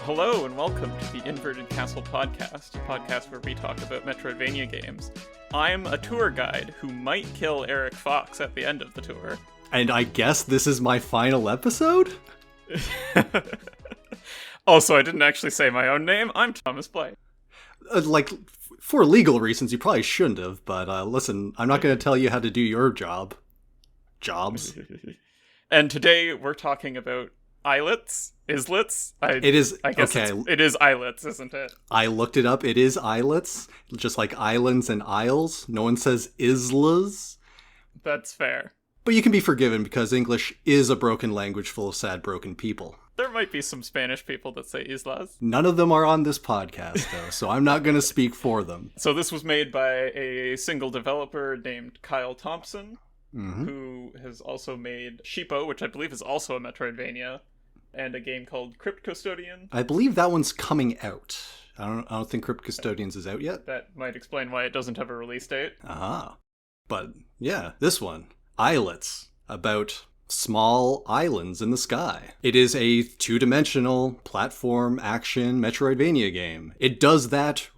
Hello and welcome to the Inverted Castle podcast, a podcast where we talk about Metroidvania games. I'm a tour guide who might kill Eric Fox at the end of the tour. And I guess this is my final episode? Also, I didn't actually say my own name. I'm Thomas Blake. For legal reasons, you probably shouldn't have, but listen, I'm not going to tell you how to do your job. Jobs. And today we're talking about Islets? Islets? It is, I guess okay. It is Islets, isn't it? I looked it up. It is islets, just like islands and isles. No one says islas. That's fair. But you can be forgiven because English is a broken language full of sad, broken people. There might be some Spanish people that say islas. None of them are on this podcast, though, so I'm not going to speak for them. So this was made by a single developer named Kyle Thompson, who has also made Sheepo, which I believe is also a Metroidvania, and a game called Crypt Custodian. I believe that one's coming out. I don't think Crypt Custodians is out yet. That might explain why it doesn't have a release date. Aha. But yeah, this one, Islets, about small islands in the sky. It is a two-dimensional platform action Metroidvania game. It does that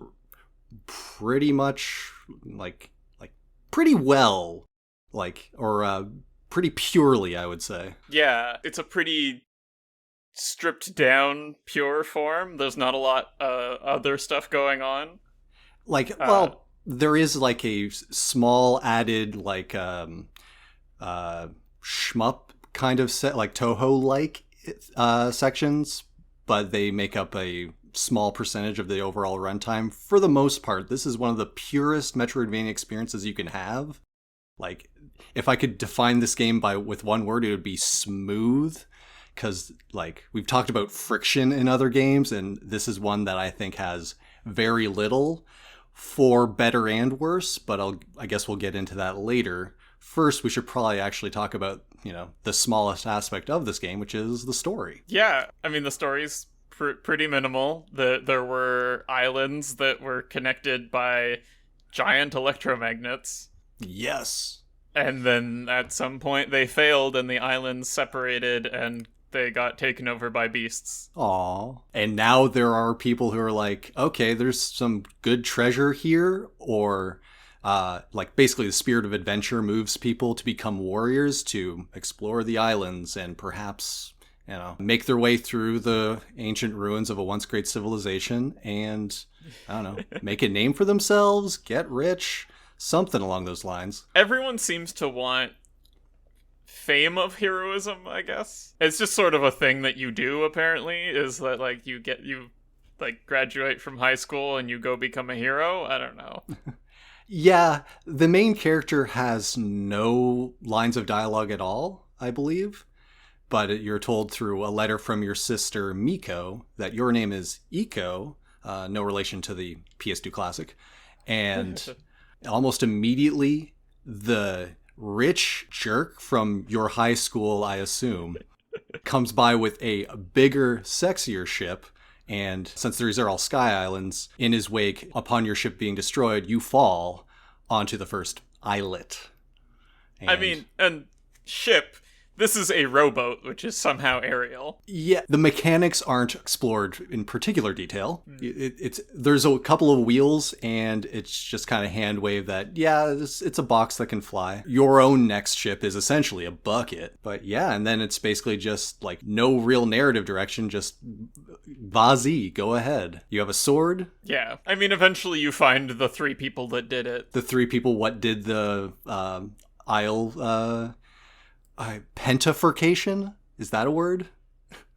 pretty much pretty well, pretty purely, I would say. Yeah, it's a pretty stripped down pure form. There's not a lot other stuff going on. There is like a small added shmup kind of set, like Toho-like sections, but they make up a small percentage of the overall runtime. For the most part, this is one of the purest Metroidvania experiences you can have. Like, if I could define this game with one word, it would be smooth. Because, we've talked about friction in other games, and this is one that I think has very little, for better and worse, but I guess we'll get into that later. First, we should probably actually talk about, the smallest aspect of this game, which is the story. Yeah, I mean, the story's pretty minimal. There were islands that were connected by giant electromagnets. Yes. And then at some point they failed and the islands separated and they got taken over by beasts. Aww. And now there are people who are like, okay, there's some good treasure here, or basically the spirit of adventure moves people to become warriors to explore the islands and perhaps, make their way through the ancient ruins of a once great civilization and, make a name for themselves, get rich, something along those lines. Everyone seems to want fame of heroism, I guess. It's just sort of a thing that you do, apparently, is that you graduate from high school and you go become a hero. I don't know. Yeah, the main character has no lines of dialogue at all, I believe. But you're told through a letter from your sister, Miko, that your name is Iko, no relation to the PS2 classic. And almost immediately, the rich jerk from your high school, I assume, comes by with a bigger, sexier ship. And since these are all sky islands, in his wake, upon your ship being destroyed, you fall onto the first islet. And ship, this is a rowboat, which is somehow aerial. Yeah, the mechanics aren't explored in particular detail. There's a couple of wheels, and it's just kind of hand wave that, yeah, it's a box that can fly. Your own next ship is essentially a bucket. But yeah, and then it's basically just no real narrative direction, just vas-y, go ahead. You have a sword. Yeah, eventually you find the three people that did it. The three people what did the pentafurcation? Is that a word?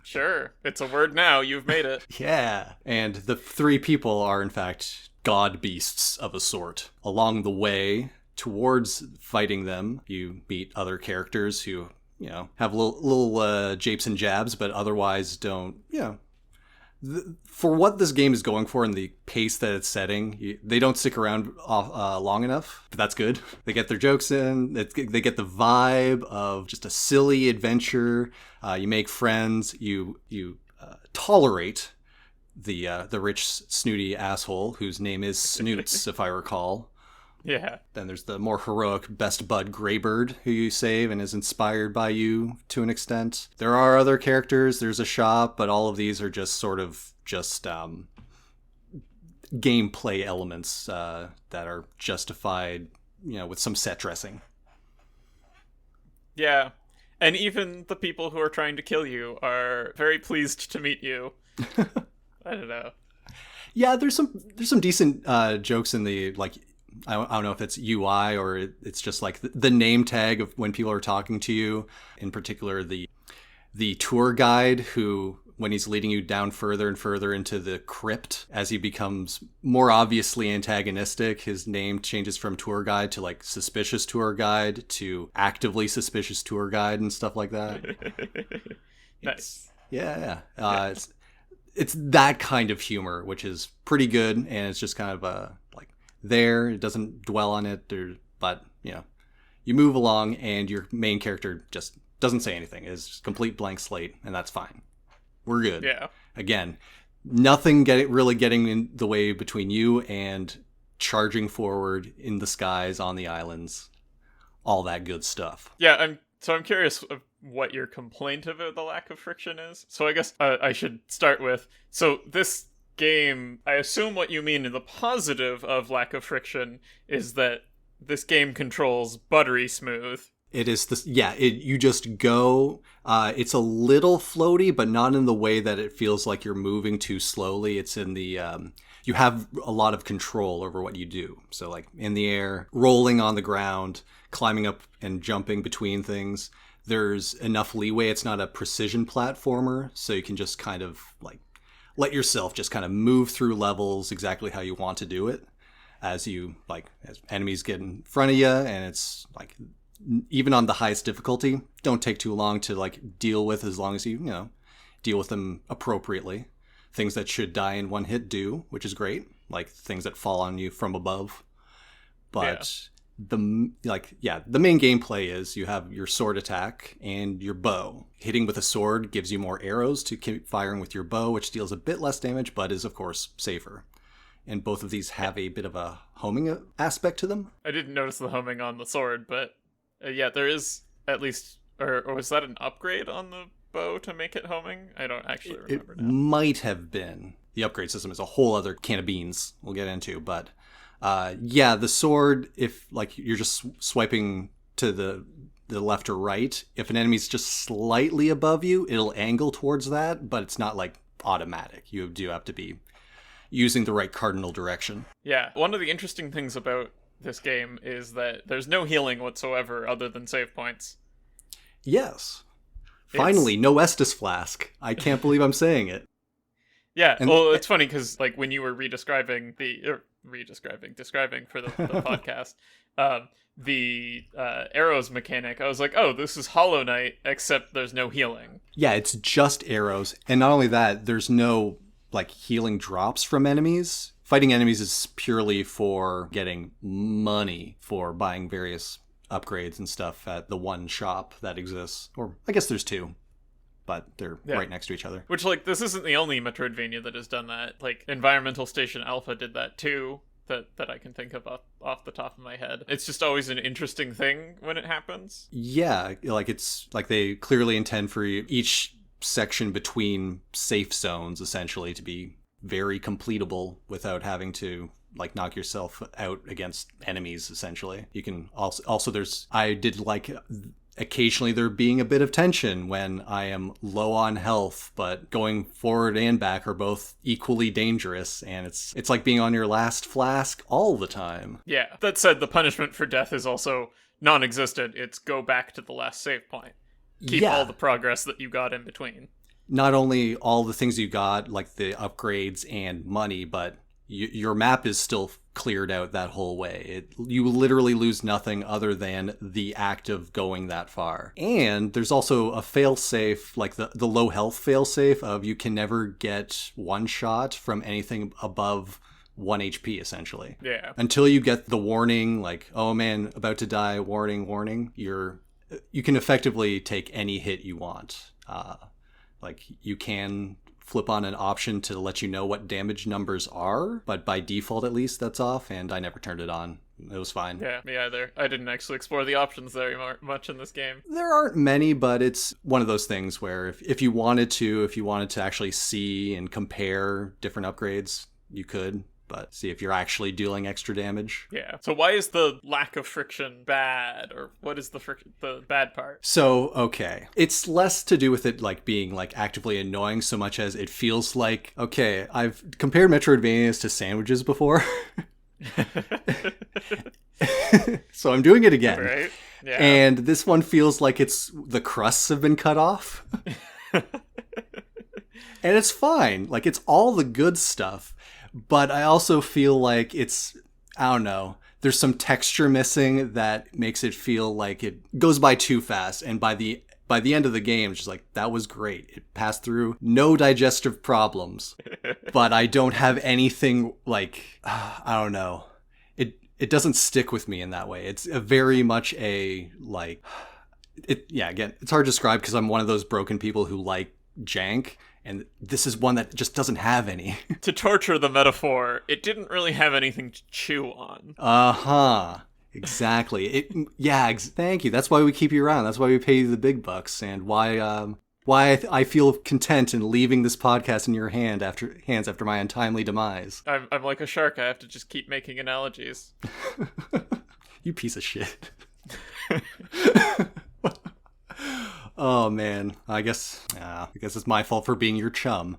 Sure. It's a word now. You've made it. Yeah. And the three people are, in fact, god beasts of a sort. Along the way towards fighting them, you meet other characters who, have little japes and jabs, but otherwise don't, for what this game is going for and the pace that it's setting, they don't stick around long enough, but that's good. They get their jokes in, they get the vibe of just a silly adventure. You make friends, you tolerate the rich, snooty asshole whose name is Snoots, if I recall. Yeah. Then there's the more heroic Best Bud Greybird, who you save and is inspired by you to an extent. There are other characters, there's a shop, but all of these are just sort of just gameplay elements that are justified, with some set dressing. Yeah. And even the people who are trying to kill you are very pleased to meet you. I don't know. Yeah, there's some decent jokes in the, like, I don't know if it's UI or it's just like the name tag of when people are talking to you. In particular, the tour guide who, when he's leading you down further and further into the crypt, as he becomes more obviously antagonistic, his name changes from tour guide to like suspicious tour guide to actively suspicious tour guide and stuff like that. Nice. Yeah. It's that kind of humor, which is pretty good, and it's just kind of like there. It doesn't dwell on it, but you move along, and your main character just doesn't say anything. It's just complete blank slate, and that's fine. We're good. Yeah. Again, nothing really getting in the way between you and charging forward in the skies on the islands. All that good stuff. Yeah, I'm curious of what your complaint about the lack of friction is. So I guess I should start with, so this game, I assume what you mean in the positive of lack of friction is that this game controls buttery smooth. It is this, yeah. You just go. It's a little floaty, but not in the way that it feels like you're moving too slowly. It's in the you have a lot of control over what you do. So like in the air, rolling on the ground, climbing up and jumping between things. There's enough leeway. It's not a precision platformer, so you can just kind of like let yourself just kind of move through levels exactly how you want to do it. As enemies get in front of you, and it's like, even on the highest difficulty, don't take too long to like deal with, as long as you deal with them appropriately. Things that should die in one hit do, which is great. Like things that fall on you from above. But the main gameplay is you have your sword attack and your bow. Hitting with a sword gives you more arrows to keep firing with your bow, which deals a bit less damage, but is of course safer. And both of these have a bit of a homing aspect to them. I didn't notice the homing on the sword, but there is at least, or was that an upgrade on the bow to make it homing? I don't actually remember It now. might have been. The upgrade system is a whole other can of beans we'll get into, but the sword, if like you're just swiping to the left or right, if an enemy's just slightly above you, it'll angle towards that, but it's not like automatic. You do have to be using the right cardinal direction. Yeah, one of the interesting things about this game is that there's no healing whatsoever other than save points. Yes. Finally, no Estus Flask. I can't believe I'm saying it. Yeah, well, it's funny because like when you were describing for the podcast, the arrows mechanic, I was like, oh, this is Hollow Knight, except there's no healing. Yeah, it's just arrows. And not only that, there's no like healing drops from enemies. Fighting enemies is purely for getting money for buying various upgrades and stuff at the one shop that exists. Or I guess there's two, but they're right next to each other. Which, like, this isn't the only Metroidvania that has done that. Like, Environmental Station Alpha did that too, that I can think of off the top of my head. It's just always an interesting thing when it happens. Yeah, like it's like they clearly intend for each section between safe zones essentially to be very completable without having to like knock yourself out against enemies. Essentially, you can also I did like occasionally there being a bit of tension when I am low on health, but going forward and back are both equally dangerous, and it's like being on your last flask all the time. Yeah, that said, the punishment for death is also non-existent. It's go back to the last save point. Keep all the progress that you got in between. Not only all the things you got, like the upgrades and money, but your map is still cleared out that whole way. You literally lose nothing other than the act of going that far. And there's also a fail-safe, like the low health fail-safe of you can never get one shot from anything above 1 HP, essentially. Yeah. Until you get the warning, like, oh man, about to die, warning, you can effectively take any hit you want. Like, you can flip on an option to let you know what damage numbers are, but by default, at least, that's off, and I never turned it on. It was fine. Yeah, me either. I didn't actually explore the options very much in this game. There aren't many, but it's one of those things where if you wanted to actually see and compare different upgrades, you could. But see if you're actually dealing extra damage. Yeah. So why is the lack of friction bad, or what is the bad part? So, okay. It's less to do with it like being like actively annoying so much as it feels like, okay, I've compared Metroidvanias to sandwiches before. So I'm doing it again. Right? Yeah. And this one feels like the crusts have been cut off. And it's fine. Like, it's all the good stuff. But I also feel like I don't know, there's some texture missing that makes it feel like it goes by too fast. And by the end of the game, it's just like, that was great. It passed through, no digestive problems. But I don't have anything like, I don't know. It doesn't stick with me in that way. It's very much again, it's hard to describe because I'm one of those broken people who like jank. And this is one that just doesn't have any. To torture the metaphor, it didn't really have anything to chew on. Uh-huh. Exactly. Thank you. That's why we keep you around. That's why we pay you the big bucks, and why I feel content in leaving this podcast in your hands after my untimely demise. I'm like a shark. I have to just keep making analogies. You piece of shit. Oh man, I guess it's my fault for being your chum.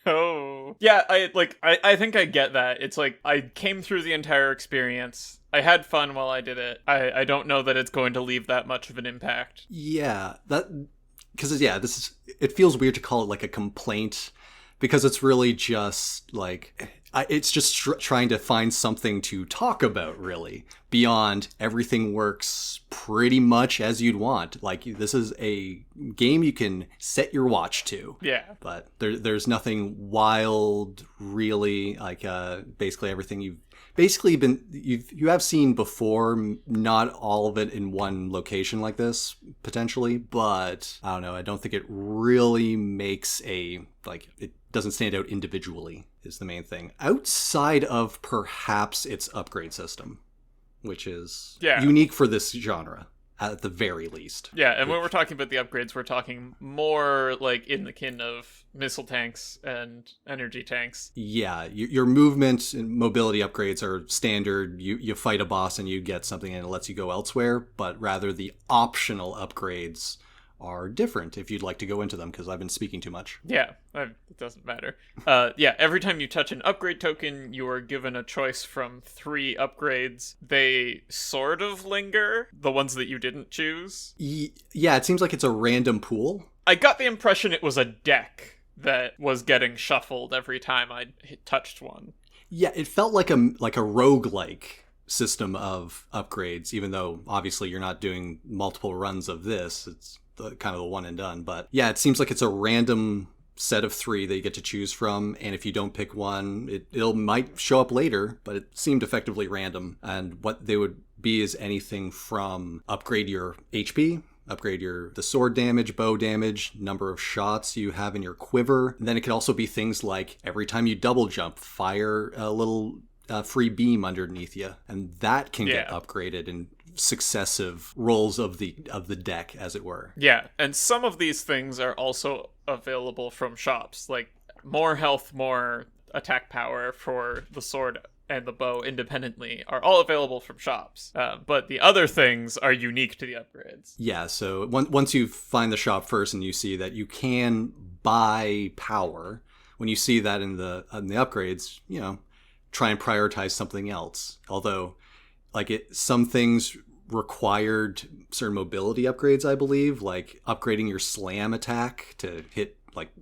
Oh. Yeah, I think I get that. It's like, I came through the entire experience. I had fun while I did it. I don't know that it's going to leave that much of an impact. Yeah, it feels weird to call it like a complaint, because it's really just like, it's just trying to find something to talk about, really, beyond everything works pretty much as you'd want. Like, this is a game you can set your watch to. Yeah. But there's nothing wild, really. Like, basically everything you have seen before, not all of it in one location like this, potentially, but I don't know, I don't think it really makes it doesn't stand out individually, is the main thing. Outside of perhaps its upgrade system, which is unique for this genre, at the very least. Yeah, and when we're talking about the upgrades, we're talking more like in the kin of missile tanks and energy tanks. Yeah, your movement and mobility upgrades are standard. You fight a boss and you get something and it lets you go elsewhere, but rather the optional upgrades are different, if you'd like to go into them, because I've been speaking too much. Yeah, it doesn't matter. Every time you touch an upgrade token, you are given a choice from 3 upgrades. They sort of linger, the ones that you didn't choose. Yeah, it seems like it's a random pool. I got the impression it was a deck that was getting shuffled every time I touched one. Yeah, it felt like a roguelike system of upgrades, even though obviously you're not doing multiple runs of this. It's kind of the one and done. But yeah, it seems like it's a random set of 3 that you get to choose from, and if you don't pick one, it might show up later, but it seemed effectively random. And what they would be is anything from upgrade your HP, upgrade the sword damage, bow damage, number of shots you have in your quiver. And then it could also be things like every time you double jump, fire a little free beam underneath you, and that can get upgraded in successive rolls of the deck, as it were. Yeah, and some of these things are also available from shops, like more health, more attack power for the sword and the bow independently are all available from shops. But the other things are unique to the upgrades. Yeah, so once you find the shop first and you see that you can buy power, when you see that in the upgrades, try and prioritize something else. Although, some things required certain mobility upgrades, I believe, like upgrading your slam attack to hit,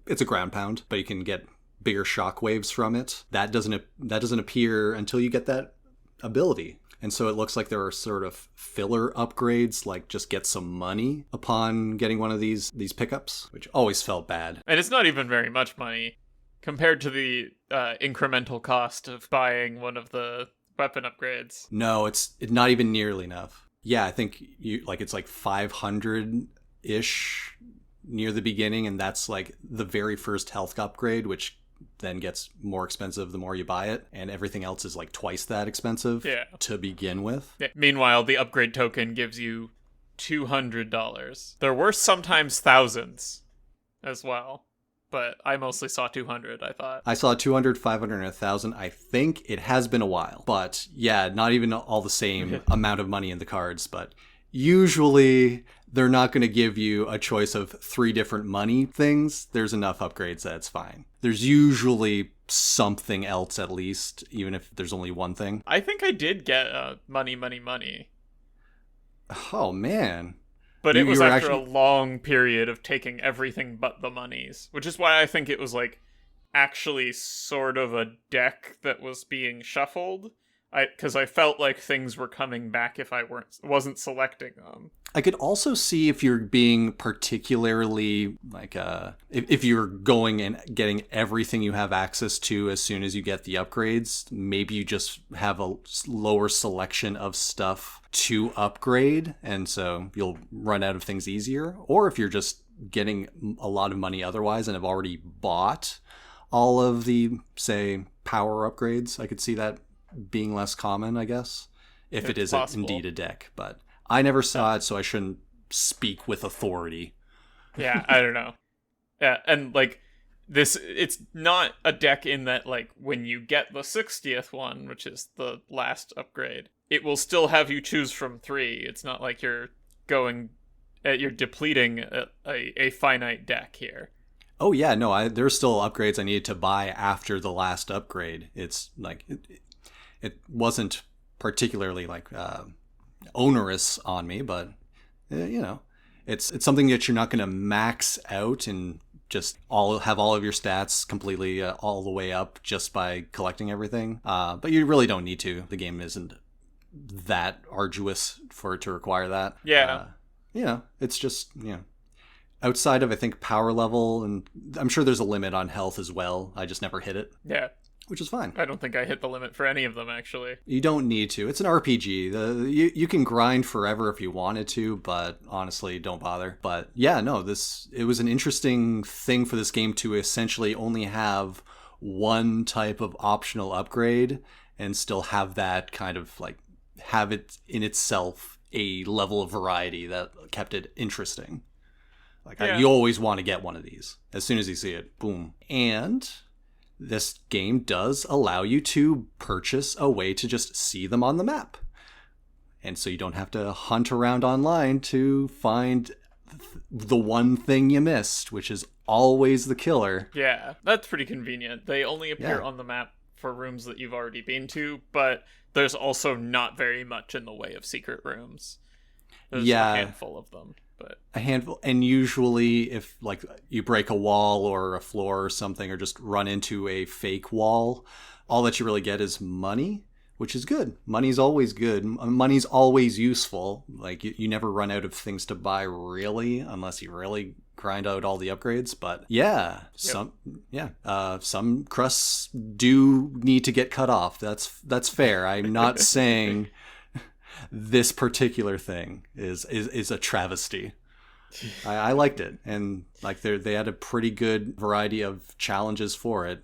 it's a ground pound, but you can get bigger shock waves from it. That doesn't appear until you get that ability. And so it looks like there are sort of filler upgrades, like just get some money upon getting one of these pickups, which always felt bad. And it's not even very much money compared to the incremental cost of buying one of the weapon upgrades. No, it's not even nearly enough. Yeah, I think it's like 500-ish near the beginning, and that's like the very first health upgrade, which then gets more expensive the more you buy it, and everything else is like twice that expensive to begin with. Yeah. Meanwhile, the upgrade token gives you $200. There were sometimes thousands as well, but I mostly saw 200, I thought. I saw 200, 500, and 1,000. I think it has been a while. But yeah, not even all the same amount of money in the cards. But usually they're not going to give you a choice of 3 different money things. There's enough upgrades that it's fine. There's usually something else at least, even if there's only one thing. I think I did get money. Oh, man. But it was after a long period of taking everything but the monies, which is why I think it was like actually sort of a deck that was being shuffled. Because I felt like things were coming back if I wasn't selecting them. I could also see if you're being particularly like if you're going and getting everything you have access to as soon as you get the upgrades, maybe you just have a lower selection of stuff to upgrade, and so you'll run out of things easier. Or if you're just getting a lot of money otherwise and have already bought all of the, say, power upgrades, I could see that being less common, I guess, if it is indeed a deck. But I never saw it, so I shouldn't speak with authority. Yeah, I don't know. Yeah, and like this, it's not a deck in that like when you get the 60th one, which is the last upgrade, it will still have you choose from 3. It's not like you're depleting a finite deck here. Oh yeah, no, there's still upgrades I needed to buy after the last upgrade. It's like it wasn't particularly like onerous on me, but you know, it's something that you're not going to max out and just have all of your stats completely all the way up just by collecting everything. But you really don't need to. The game isn't that arduous for it to require that. Yeah. You know, it's just, you know, outside of, I think, power level, and I'm sure there's a limit on health as well. I just never hit it. Yeah. Which is fine. I don't think I hit the limit for any of them, actually. You don't need to. It's an RPG. You can grind forever if you wanted to, but honestly, don't bother. But yeah, no, it was an interesting thing for this game to essentially only have one type of optional upgrade and still have that kind of like, have it in itself a level of variety that kept it interesting. Like, you always want to get one of these. As soon as you see it, boom. And this game does allow you to purchase a way to just see them on the map. And so you don't have to hunt around online to find the one thing you missed, which is always the killer. Yeah, that's pretty convenient. They only appear on the map for rooms that you've already been to, but there's also not very much in the way of secret rooms. There's a handful of them. But a handful, and usually if like you break a wall or a floor or something, or just run into a fake wall, all that you really get is money, which is good. Money's always good. Money's always useful. Like you never run out of things to buy really, unless you really grind out all the upgrades. But some crusts do need to get cut off. That's fair. I'm not saying this particular thing is a travesty. I liked it, and like they had a pretty good variety of challenges for it.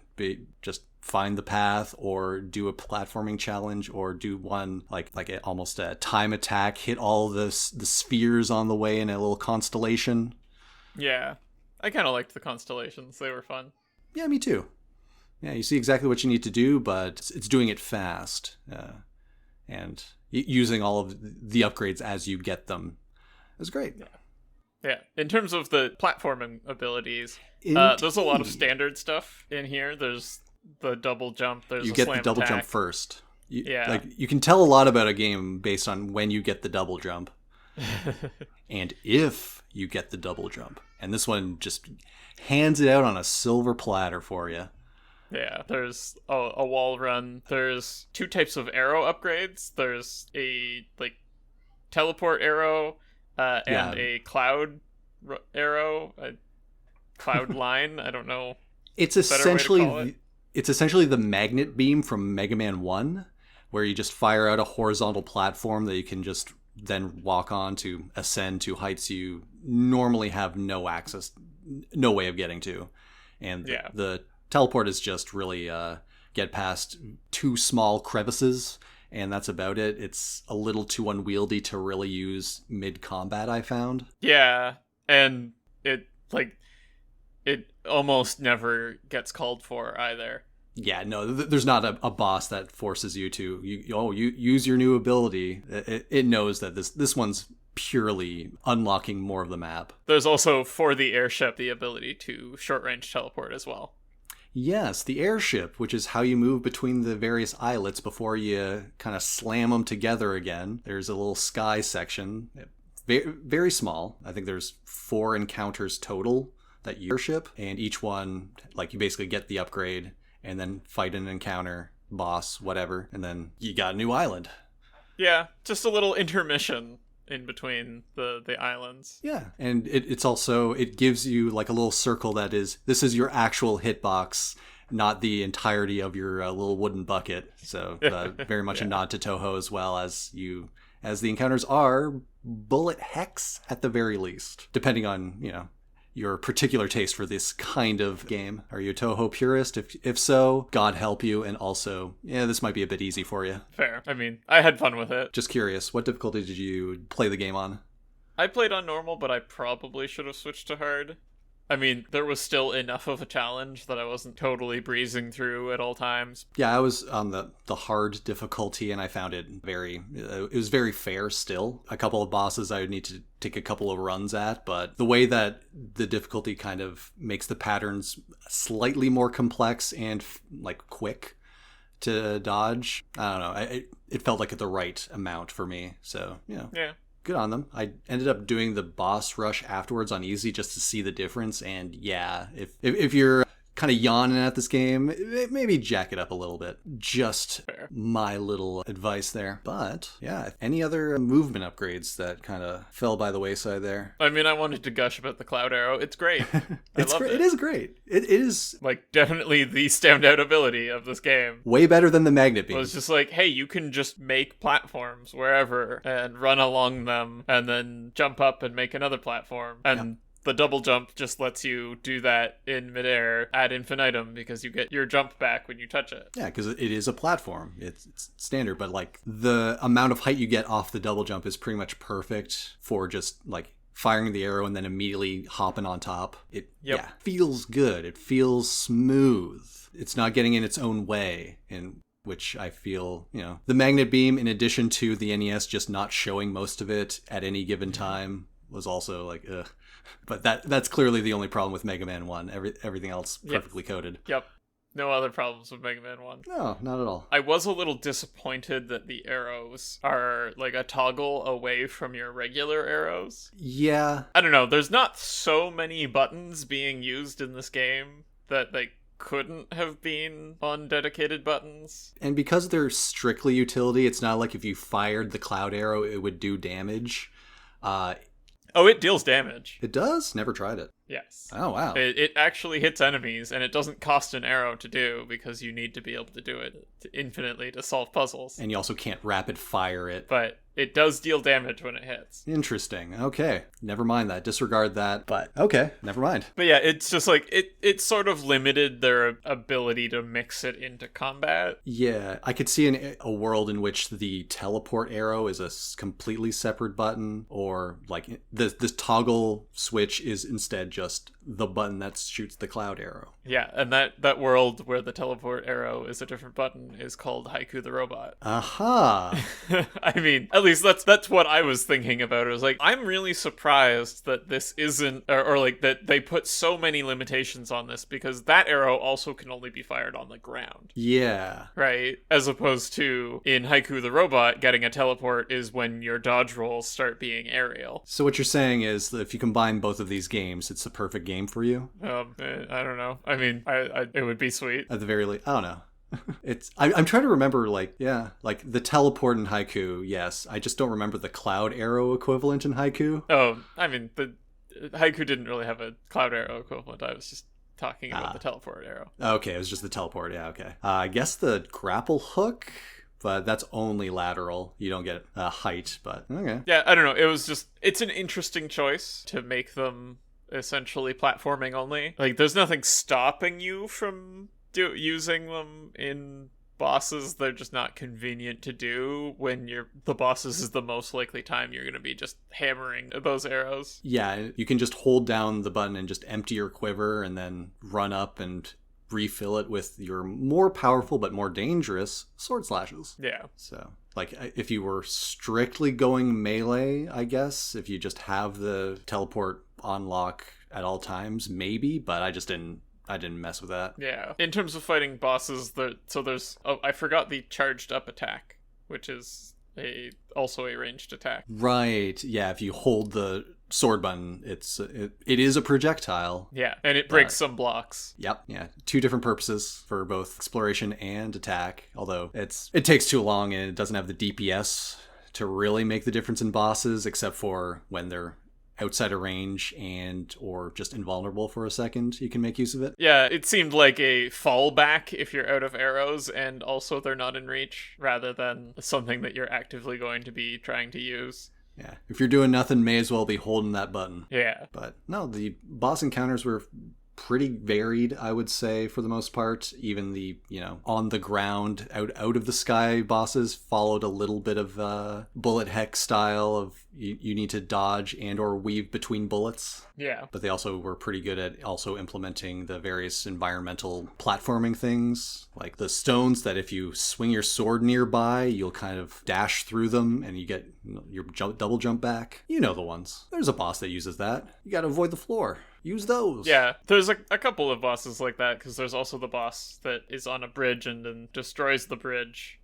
Just find the path, or do a platforming challenge, or do one like almost a time attack, hit all the spheres on the way in a little constellation. Yeah, I kind of liked the constellations. They were fun. Yeah, me too. Yeah, you see exactly what you need to do, but it's doing it fast. And using all of the upgrades as you get them is great. Yeah. In terms of the platforming abilities, there's a lot of standard stuff in here. There's the double jump. You get the double jump first. You can tell a lot about a game based on when you get the double jump, and if you get the double jump. And this one just hands it out on a silver platter for you. Yeah, there's a wall run. There's 2 types of arrow upgrades. There's a teleport arrow and a cloud arrow, a cloud line. I don't know. It's essentially the magnet beam from Mega Man 1, where you just fire out a horizontal platform that you can just then walk on to ascend to heights you normally have no way of getting to. And the Teleport is just really get past 2 small crevices, and that's about it. It's a little too unwieldy to really use mid-combat, I found. Yeah, and it almost never gets called for either. Yeah, no, there's not a boss that forces you to you use your new ability. It knows that this one's purely unlocking more of the map. There's also, for the airship, the ability to short-range teleport as well. Yes, the airship, which is how you move between the various islets before you kind of slam them together again. There's a little sky section, very, very small. I think there's 4 encounters total that you airship, and each one, like, you basically get the upgrade and then fight an encounter, boss, whatever, and then you got a new island. Yeah, just a little intermission in between the islands. Yeah, and it's also, it gives you like a little circle that is, this is your actual hitbox, not the entirety of your little wooden bucket. So very much a nod to Toho, as well as the encounters are bullet hex at the very least, depending on, your particular taste for this kind of game. Are you a Toho purist? If so, God help you. And also, this might be a bit easy for you. Fair. I mean, I had fun with it. Just curious, what difficulty did you play the game on? I played on normal, but I probably should have switched to hard. I mean, there was still enough of a challenge that I wasn't totally breezing through at all times. Yeah, I was on the hard difficulty, and I found it was very fair still. A couple of bosses I would need to take a couple of runs at, but the way that the difficulty kind of makes the patterns slightly more complex and like quick to dodge, I don't know, it felt like the right amount for me. So, Yeah. Good on them. I ended up doing the boss rush afterwards on easy just to see the difference. And yeah, if you're kind of yawning at this game, maybe jack it up a little bit. Just Fair. My little advice there. But yeah, any other movement upgrades that kind of fell by the wayside there? I mean, I wanted to gush about the Cloud Arrow. It's great. It's great. It is great. It is like definitely the standout ability of this game. Way better than the magnet beam. It was just like, hey, you can just make platforms wherever and run along them and then jump up and make another platform. And the double jump just lets you do that in midair ad infinitum because you get your jump back when you touch it. Yeah, because it is a platform. It's standard, but like the amount of height you get off the double jump is pretty much perfect for just like firing the arrow and then immediately hopping on top. It feels good. It feels smooth. It's not getting in its own way, and which I feel, the magnet beam, in addition to the NES just not showing most of it at any given time, was also like, ugh. But that's clearly the only problem with Mega Man 1. Everything else perfectly coded. Yep. No other problems with Mega Man 1. No, not at all. I was a little disappointed that the arrows are like a toggle away from your regular arrows. Yeah. I don't know. There's not so many buttons being used in this game that they couldn't have been on dedicated buttons. And because they're strictly utility, it's not like if you fired the cloud arrow, it would do damage. Oh, it deals damage. It does? Never tried it. Yes. Oh, wow. It actually hits enemies, and it doesn't cost an arrow to do because you need to be able to do it infinitely to solve puzzles. And you also can't rapid fire it. But it does deal damage when it hits. Interesting. Okay. Never mind that. Disregard that. But okay. Never mind. But yeah, it's just like, it sort of limited their ability to mix it into combat. Yeah. I could see a world in which the teleport arrow is a completely separate button, or like the toggle switch is instead just the button that shoots the cloud arrow. Yeah, and that world where the teleport arrow is a different button is called Haiku the Robot. Aha! I mean, at least that's what I was thinking about. It was like, I'm really surprised that this isn't, or like that they put so many limitations on this, because that arrow also can only be fired on the ground. Yeah. Right? As opposed to, in Haiku the Robot, getting a teleport is when your dodge rolls start being aerial. So what you're saying is that if you combine both of these games, it's the perfect game for you? I don't know. I mean, it would be sweet. At the very least, I don't know. I'm trying to remember, like the teleport in Haiku, yes. I just don't remember the cloud arrow equivalent in Haiku. Oh, I mean, the Haiku didn't really have a cloud arrow equivalent. I was just talking about the teleport arrow. Okay, it was just the teleport. Yeah, okay. I guess the grapple hook, but that's only lateral. You don't get height, but okay. Yeah, I don't know. It was just, it's an interesting choice to make them essentially platforming only. Like, there's nothing stopping you from using them in bosses. They're just not convenient to do when the bosses is the most likely time you're going to be just hammering those arrows. Yeah, you can just hold down the button and just empty your quiver and then run up and refill it with your more powerful but more dangerous sword slashes. Yeah. So, like, if you were strictly going melee, I guess, if you just have the teleport on lock at all times, maybe, but I didn't mess with that. Yeah. In terms of fighting bosses, I forgot the charged up attack, which is also a ranged attack. Right. Yeah, if you hold the sword button, it is a projectile. Yeah, and it breaks some blocks. Yep. Yeah. 2 different purposes for both exploration and attack, although it takes too long and it doesn't have the DPS to really make the difference in bosses, except for when they're outside of range and or just invulnerable for a second, you can make use of it. Yeah, it seemed like a fallback if you're out of arrows and also they're not in reach, rather than something that you're actively going to be trying to use. Yeah, if you're doing nothing, may as well be holding that button. Yeah. But no, the boss encounters were pretty varied, I would say, for the most part. Even the, on the ground, out of the sky bosses followed a little bit of bullet heck style of you need to dodge and or weave between bullets. Yeah. But they also were pretty good at also implementing the various environmental platforming things, like the stones that if you swing your sword nearby, you'll kind of dash through them and you get your double jump back. You know the ones. There's a boss that uses that. You gotta avoid the floor. Use those. Yeah, there's a couple of bosses like that, because there's also the boss that is on a bridge and then destroys the bridge.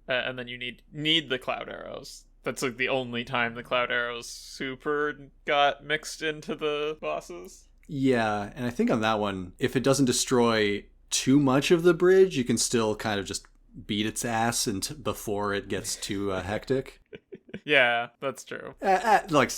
And then you need the cloud arrows. That's like the only time the cloud arrows super got mixed into the bosses. Yeah, and I think on that one, if it doesn't destroy too much of the bridge, you can still kind of just beat its ass before it gets too hectic. Yeah, that's true. Like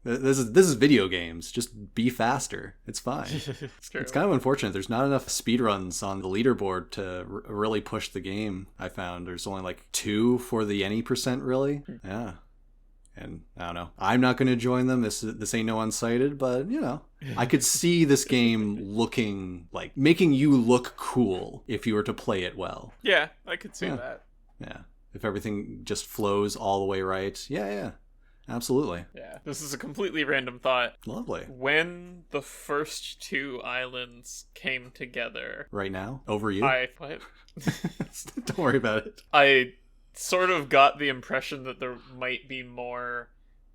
this is video games. Just be faster. It's fine. It's true. It's kind of unfortunate. There's not enough speedruns on the leaderboard to really push the game. I found there's only like 2 for the any percent really. Yeah, and I don't know. I'm not going to join them. This ain't no Unsighted, but I could see this game looking like making you look cool if you were to play it well. Yeah, I could see that. Yeah. If everything just flows all the way right. Yeah. Absolutely. Yeah. This is a completely random thought. Lovely. When the first 2 islands came together... Right now? Over you? What? Don't worry about it. I sort of got the impression that there might be more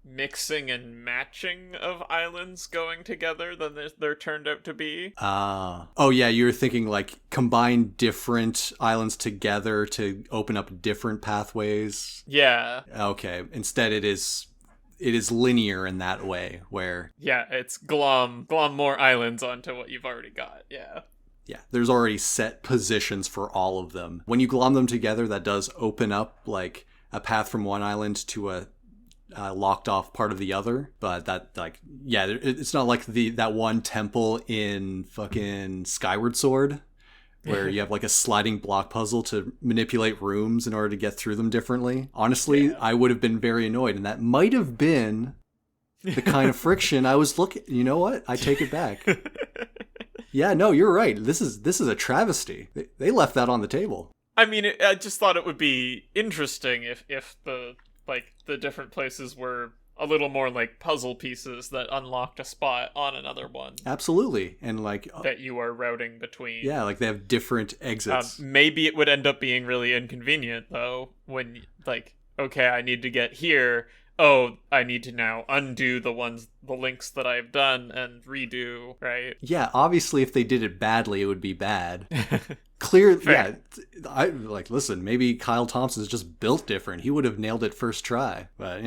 mixing and matching of islands going together than there turned out to be. Oh yeah, you were thinking like combine different islands together to open up different pathways. Yeah. Okay. Instead it is linear in that way where it's glom more islands onto what you've already got. Yeah, there's already set positions for all of them. When you glom them together, that does open up like a path from one island to a locked off part of the other, but it's not like that one temple in fucking Skyward Sword where you have like a sliding block puzzle to manipulate rooms in order to get through them differently. Honestly, I would have been very annoyed, and that might have been the kind of friction I was looking. You know what? I take it back. Yeah, no, you're right. This is a travesty. They left that on the table. I mean, I just thought it would be interesting if the different places were a little more like puzzle pieces that unlocked a spot on another one. Absolutely. And like that you are routing between. Yeah, like they have different exits. Maybe it would end up being really inconvenient though when okay, I need to get here. Oh, I need to now undo the links that I've done and redo, right? Yeah, obviously if they did it badly, it would be bad. Clear, Fair. Yeah. Listen, maybe Kyle Thompson is just built different. He would have nailed it first try. But,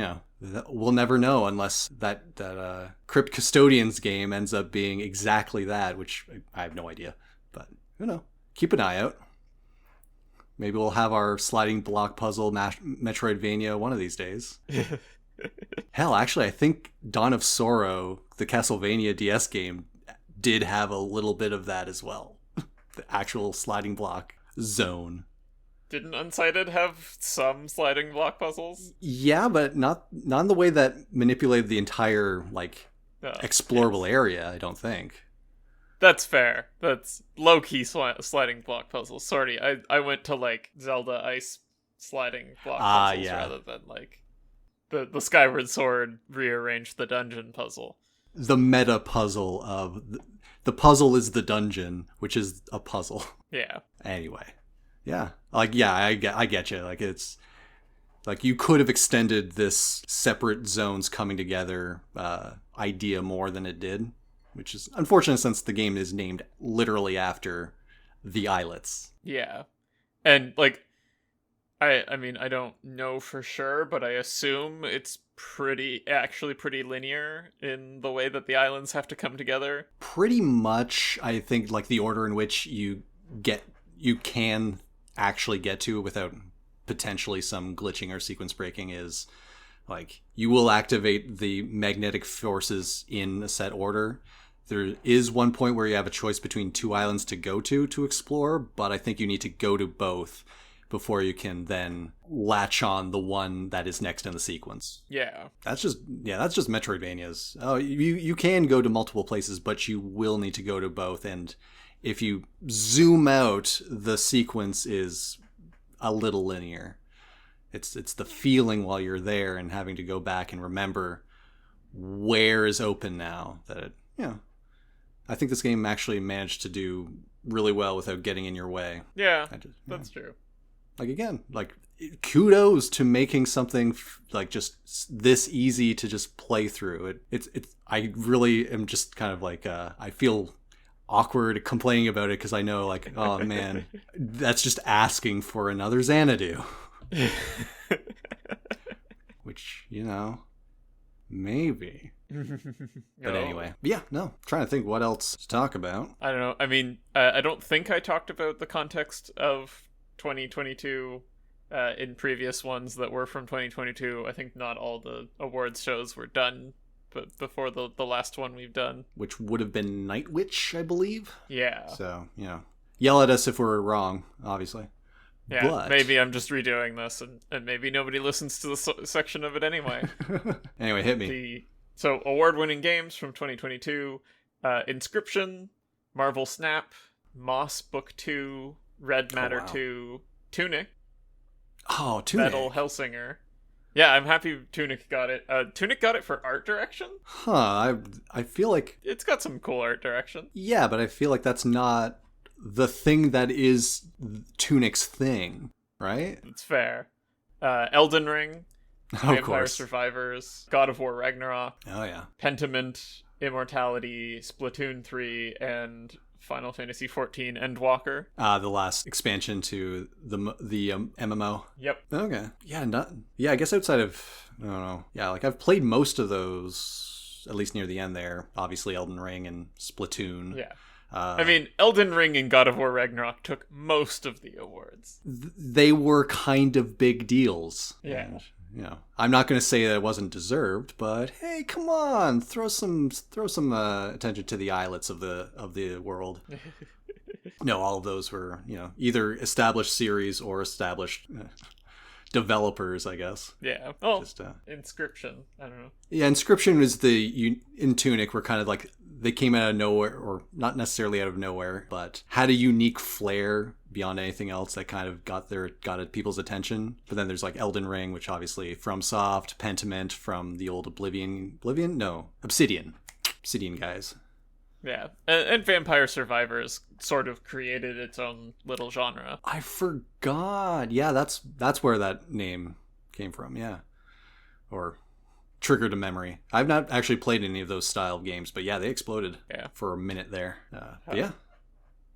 we'll never know unless that Crypt Custodians game ends up being exactly that, which I have no idea. But, keep an eye out. Maybe we'll have our sliding block puzzle Metroidvania one of these days. Hell, actually, I think Dawn of Sorrow, the Castlevania DS game, did have a little bit of that as well. The actual sliding block zone. Didn't Unsighted have some sliding block puzzles? Yeah, but not in the way that manipulated the entire explorable area, I don't think. That's fair. That's low-key sliding block puzzles. Sorry, I went to, like, Zelda Ice sliding block puzzles rather than, like, the Skyward Sword rearrange the dungeon puzzle. The meta puzzle of... The puzzle is the dungeon, which is a puzzle. Yeah. Anyway. Yeah. Like, yeah, I get you. Like, it's... Like, you could have extended this separate zones coming together idea more than it did. Which is unfortunate since the game is named literally after the Islets. Yeah. And, like, I mean, I don't know for sure, but I assume it's actually pretty linear in the way that the islands have to come together. Pretty much, I think, like, the order in which you can actually get to without potentially some glitching or sequence breaking is, like, you will activate the magnetic forces in a set order. There is one point where you have a choice between two islands to go to explore, but I think you need to go to both before you can then latch on the one that is next in the sequence. Yeah. That's just Metroidvanias. Oh, you can go to multiple places, but you will need to go to both. And if you zoom out, the sequence is a little linear. It's the feeling while you're there and having to go back and remember where is open now that it, I think this game actually managed to do really well without getting in your way. Yeah, that's true. Like, again, like, kudos to making something like just this easy to just play through. It's I really am just kind of like I feel awkward complaining about it because I know, like, oh man, that's just asking for another Xanadu. Which, maybe. But anyway, trying to think what else to talk about. I don't know. I mean, I don't think I talked about the context of 2022 in previous ones that were from 2022. I think not all the awards shows were done but before the last one we've done, which would have been Night Witch, I believe. Yeah. So, yell at us if we're wrong, obviously. Yeah, but... maybe I'm just redoing this, and maybe nobody listens to the section of it anyway. Anyway, hit me. So, award-winning games from 2022, Inscription, Marvel Snap, Moss Book 2, Red Matter 2, Tunic. Oh, Tunic. Battle Hellsinger. Yeah, I'm happy Tunic got it. Tunic got it for art direction? Huh, I feel like... It's got some cool art direction. Yeah, but I feel like that's not the thing that is Tunic's thing, right? It's fair. Elden Ring, Vampire course. Survivors, God of War Ragnarok. Oh, yeah. Pentiment, Immortality, Splatoon 3, and Final Fantasy XIV Endwalker. The last expansion to the MMO. Yep. Okay. Yeah, I guess outside of, I don't know. Yeah, like, I've played most of those, at least near the end there. Obviously, Elden Ring and Splatoon. Yeah. I mean, Elden Ring and God of War Ragnarok took most of the awards. They were kind of big deals. Yeah. And, I'm not going to say that it wasn't deserved, but hey, come on, throw some attention to the Islets of the world. No, all of those were, either established series or established developers, I guess. Yeah. Oh, Inscription. I don't know. Yeah, Inscription was in Tunic were kind of like, they came out of nowhere, or not necessarily out of nowhere, but had a unique flair beyond anything else that kind of got people's attention. But then there's like Elden Ring, which obviously FromSoft, Pentiment from the old Obsidian guys. Yeah, and Vampire Survivors sort of created its own little genre. I forgot. Yeah, that's where that name came from. Yeah, or triggered a memory. I've not actually played any of those style of games, but yeah, they exploded. Yeah. For a minute there. Yeah.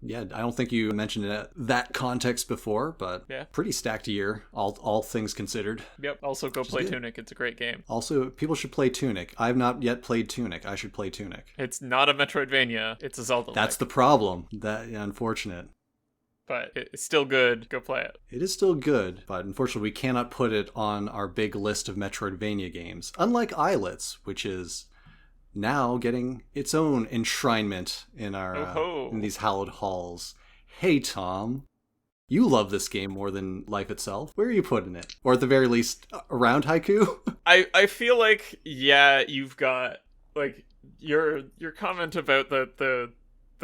I don't think you mentioned that context before, but yeah, pretty stacked year, all things considered. Yep. Also, go play Tunic. It's a great game. Also, people should play Tunic. I've not yet played Tunic. I should play Tunic. It's not a Metroidvania. It's a Zelda. That's the problem. Unfortunate. But it's still good. Go play it. It is still good, but unfortunately we cannot put it on our big list of Metroidvania games. Unlike Islets, which is now getting its own enshrinement in in these hallowed halls. Hey, Tom, you love this game more than life itself. Where are you putting it? Or at the very least, around Haiku? I feel like, yeah, you've got, like, your comment about the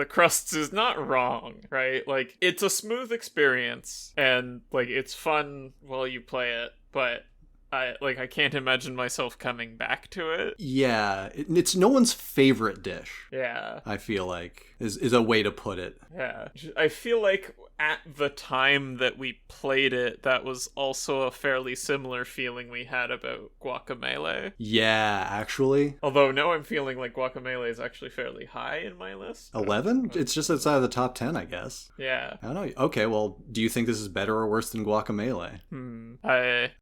crusts is not wrong, right? Like, it's a smooth experience, and like it's fun while you play it, but I can't imagine myself coming back to it. Yeah, it's no one's favorite dish. Yeah. I feel like is a way to put it. Yeah. I feel like at the time that we played it, that was also a fairly similar feeling we had about Guacamelee. Yeah, actually. Although now I'm feeling like Guacamelee is actually fairly high in my list. 11? It's just outside of the top 10, I guess. Yeah. I don't know. Okay, well, do you think this is better or worse than Guacamelee?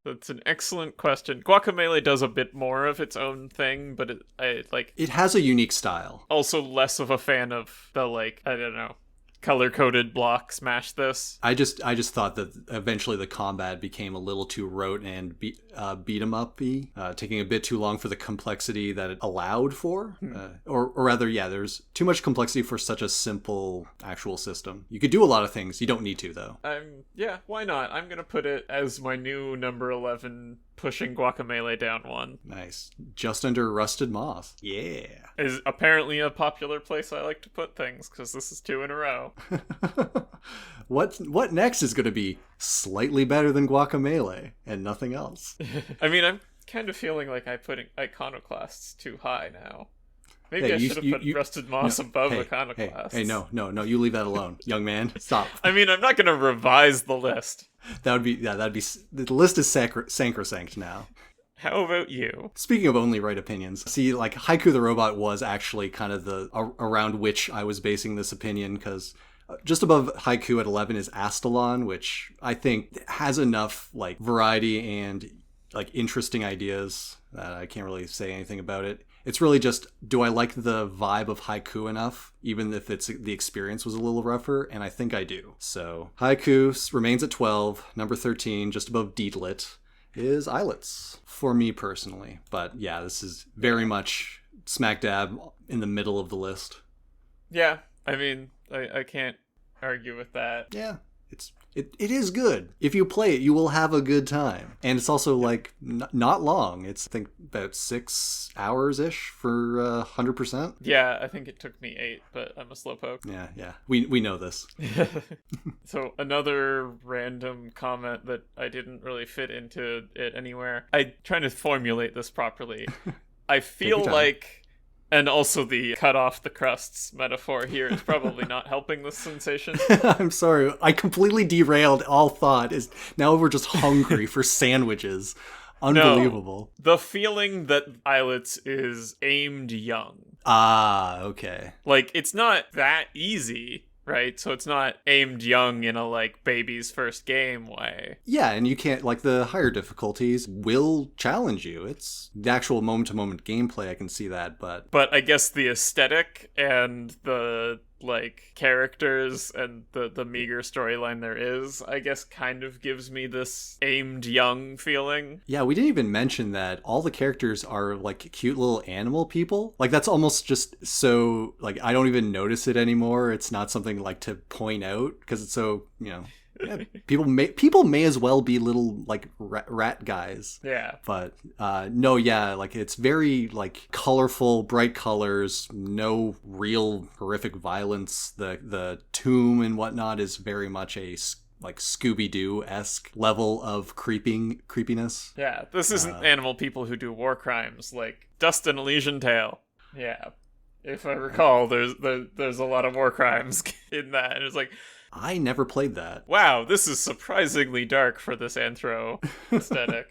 That's an excellent question. Guacamelee does a bit more of its own thing, but it has a unique style. Also less of a fan of the, like, I don't know, color-coded block smash this. I just thought that eventually the combat became a little too rote and beat 'em up-y, taking a bit too long for the complexity that it allowed for. Or rather, yeah, there's too much complexity for such a simple actual system. You could do a lot of things. You don't need to, though. Yeah, why not? I'm gonna put it as my new number 11, pushing Guacamelee down one. Nice. Just under Rusted Moss. Yeah. Is apparently a popular place I like to put things, because this is 2 in a row. What next is going to be slightly better than Guacamelee and nothing else? I mean, I'm kind of feeling like I put Iconoclasts too high now. Maybe I should have put Rusted Moss above Iconoclasts. Hey, no, you leave that alone, young man. Stop. I mean, I'm not going to revise the list. That'd be the list is sacrosanct now. How about you? Speaking of only right opinions, see, like, Haiku the Robot was actually kind of the around which I was basing this opinion, because just above Haiku at 11 is Astalon, which I think has enough, like, variety and, like, interesting ideas that I can't really say anything about it. It's really just, do I like the vibe of Haiku enough, even if the experience was a little rougher? And I think I do. So Haiku remains at 12. Number 13, just above Deedlit, is Islets, for me personally. But yeah, this is very much smack dab in the middle of the list. Yeah, I mean, I can't argue with that. Yeah, it is good. If you play it, you will have a good time. And it's also, like, not long. It's, I think, about 6 hours-ish for 100%. Yeah, I think it took me 8, but I'm a slowpoke. Yeah. We know this. So another random comment that I didn't really fit into it anywhere. I'm trying to formulate this properly. I feel like... And also the cut off the crusts metaphor here is probably not helping this sensation. I'm sorry. I completely derailed all thought. Now we're just hungry for sandwiches. Unbelievable. No, the feeling that Islets is aimed young. Ah, okay. Like, it's not that easy, right? So it's not aimed young in a, like, baby's first game way. Yeah, and you can't, like, the higher difficulties will challenge you. It's the actual moment-to-moment gameplay, I can see that, but... But I guess the aesthetic and the, like, characters and the meager storyline there is, I guess, kind of gives me this aimed young feeling. Yeah, we didn't even mention that all the characters are, like, cute little animal people. Like, that's almost just so, like, I don't even notice it anymore. It's not something, like, to point out, because it's so, you know... Yeah, people may as well be little, like, rat guys. Yeah. But no, yeah, like, it's very, like, colorful, bright colors, no real horrific violence. The tomb and whatnot is very much a, like, Scooby-Doo-esque level of creepiness. Yeah, this isn't animal people who do war crimes like Dust and Elysian Tale. Yeah. If I recall, there's a lot of war crimes in that, and it's like... I never played that. Wow, this is surprisingly dark for this anthro aesthetic.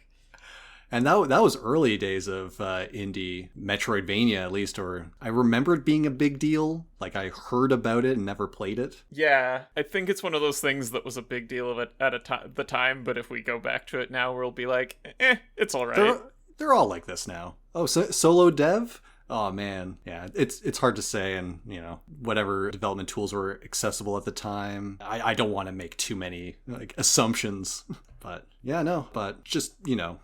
And that was early days of indie Metroidvania, at least, or I remember it being a big deal. Like, I heard about it and never played it. Yeah, I think it's one of those things that was a big deal of it at the time, but if we go back to it now, we'll be like, it's all right. They're all like this now. Oh, solo dev? Oh man, yeah, it's hard to say, and you know, whatever development tools were accessible at the time, I don't want to make too many, like, assumptions, But yeah, no, but just,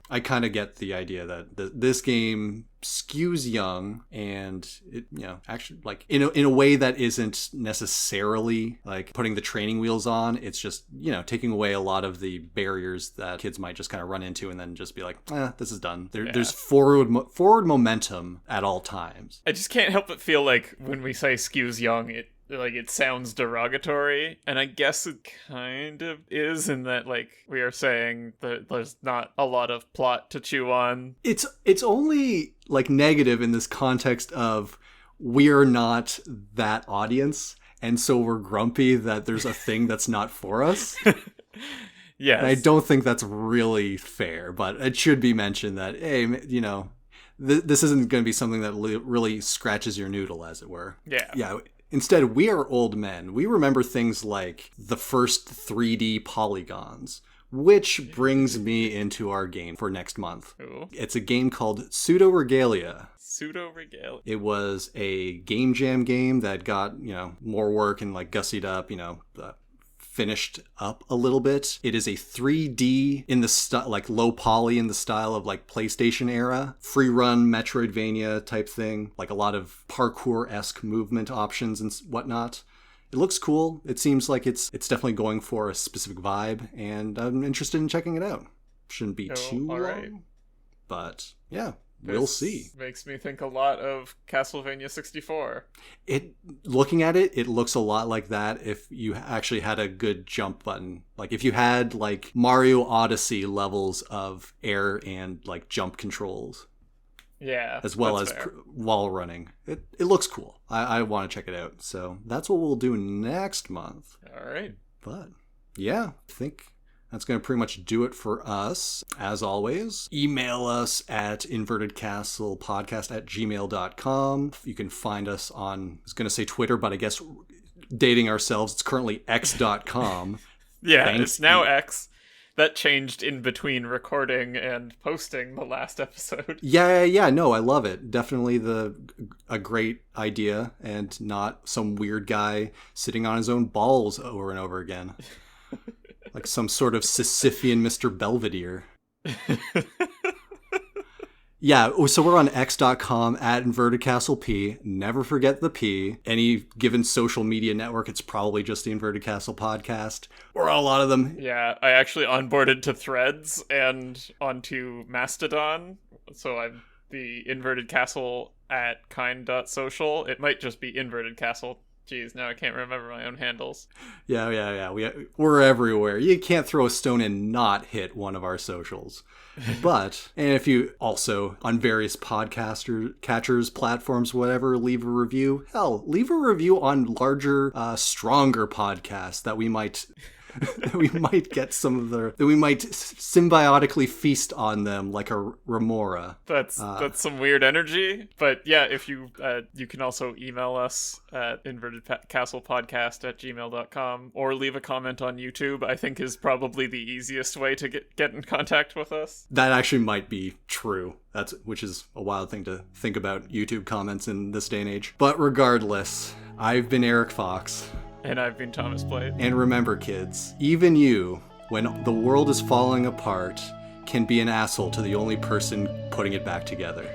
I kind of get the idea that this game skews young, and it, actually, like, in a way that isn't necessarily like putting the training wheels on. It's just, taking away a lot of the barriers that kids might just kind of run into and then just be like, this is done. There's forward momentum at all times. I just can't help but feel like when we say skews young, it sounds derogatory, and I guess it kind of is, in that, like, we are saying that there's not a lot of plot to chew on. It's only, like, negative in this context of we're not that audience, and so we're grumpy that there's a thing that's not for us. Yes. And I don't think that's really fair, but it should be mentioned that, hey, this isn't going to be something that really scratches your noodle, as it were. Yeah. Yeah. Instead, we are old men. We remember things like the first 3D polygons, which brings me into our game for next month. Ooh. It's a game called Pseudo Regalia. Pseudo Regalia. It was a game jam game that got, more work and, like, gussied up, finished up a little bit. It is a 3D in the like low poly in the style of, like, PlayStation era, free run Metroidvania type thing, like a lot of parkour-esque movement options and whatnot. It looks cool. It seems like it's definitely going for a specific vibe, and I'm interested in checking it out. Shouldn't be too long, right. But yeah. We'll see. Makes me think a lot of Castlevania 64. Looking at it, it looks a lot like that if you actually had a good jump button. Like, if you had, like, Mario Odyssey levels of air and, like, jump controls. Yeah. As well as wall running. It looks cool. I want to check it out. So that's what we'll do next month. All right. But yeah, I think that's going to pretty much do it for us. As always, email us at invertedcastlepodcast@gmail.com. You can find us on, I was going to say Twitter, but I guess dating ourselves, it's currently x.com. Yeah, it's now X. That changed in between recording and posting the last episode. Yeah, no, I love it. Definitely a great idea, and not some weird guy sitting on his own balls over and over again. Like some sort of Sisyphean Mr. Belvedere. Yeah, so we're on x.com at InvertedCastleP. Never forget the P. Any given social media network, it's probably just the Inverted Castle podcast. Or a lot of them. Yeah, I actually onboarded to Threads and onto Mastodon. So I'm the Inverted Castle at kind.social. It might just be Inverted Castle. Jeez, now I can't remember my own handles. Yeah. We're everywhere. You can't throw a stone and not hit one of our socials. But, and if you also, on various catchers, platforms, whatever, leave a review. Hell, leave a review on larger, stronger podcasts that we might get some of that we might symbiotically feast on them like a remora. That's some weird energy. But yeah, if you can also email us at invertedcastlepodcast@gmail.com, or leave a comment on YouTube. I think is probably the easiest way to get in contact with us. That actually might be true. Which is a wild thing to think about, YouTube comments in this day and age. But regardless, I've been Eric Fox. And I've been Thomas Blade. And remember, kids, even you, when the world is falling apart, can be an asshole to the only person putting it back together.